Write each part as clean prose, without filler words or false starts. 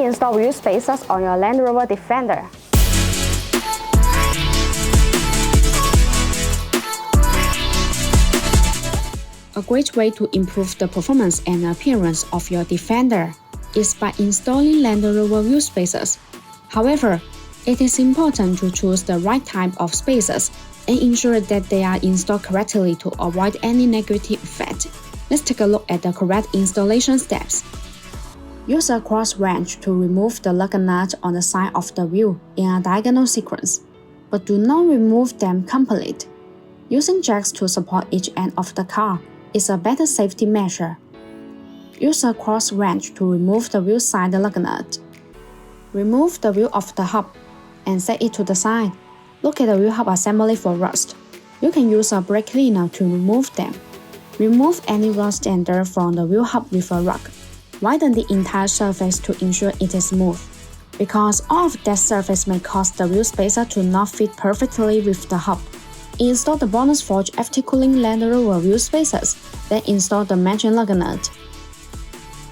install wheel spacers on your Land Rover Defender. A great way to improve the performance and appearance of your Defender is by installing Land Rover wheel spacers. However, it is important to choose the right type of spacers and ensure that they are installed correctly to avoid any negative effect. Let's take a look at the correct installation steps. Use a cross wrench to remove the lug nut on the side of the wheel in a diagonal sequence, but do not remove them completely. Using jacks to support each end of the car is a better safety measure. Use a cross wrench to remove the wheel side lug nut. Remove the wheel of the hub and set it to the side. Look at the wheel hub assembly for rust. You can use a brake cleaner to remove them. Remove any rust and dirt from the wheel hub with a rag. Widen the entire surface to ensure it is smooth, because all of that surface may cause the wheel spacer to not fit perfectly with the hub. Install the BONOSS Forge FT Cooling Land Rover wheel spacers, then install the matching lug nut.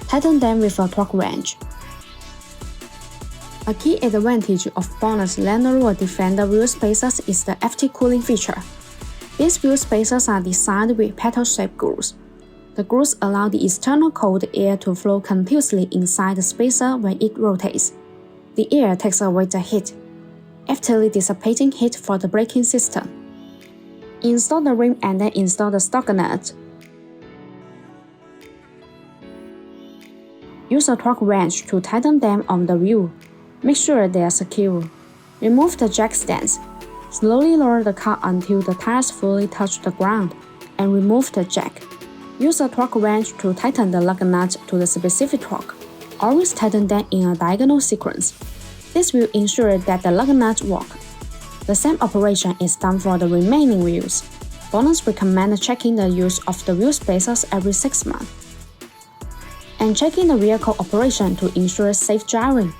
Tighten them with a torque wrench. A key advantage of BONOSS Land Rover Defender wheel spacers is the FT cooling feature. These wheel spacers are designed with petal-shaped grooves. The grooves allow the external cold air to flow continuously inside the spacer when it rotates. The air takes away the heat, effectively dissipating heat for the braking system. Install the rim and then install the stock nut. Use a torque wrench to tighten them on the wheel. Make sure they are secure. Remove the jack stands. Slowly lower the car until the tires fully touch the ground, and remove the jack. Use a torque wrench to tighten the lug nut to the specific torque. Always tighten them in a diagonal sequence. This will ensure that the lug nuts work. The same operation is done for the remaining wheels. BONOSS recommends checking the use of the wheel spacers every 6 months, and checking the vehicle operation to ensure safe driving.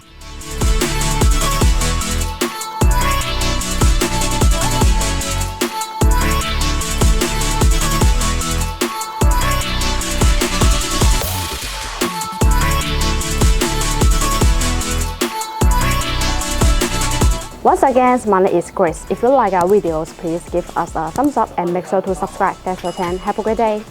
Once again, my name is Grace. If you like our videos, please give us a thumbs up and make sure to subscribe. Thanks for watching. Have a great day.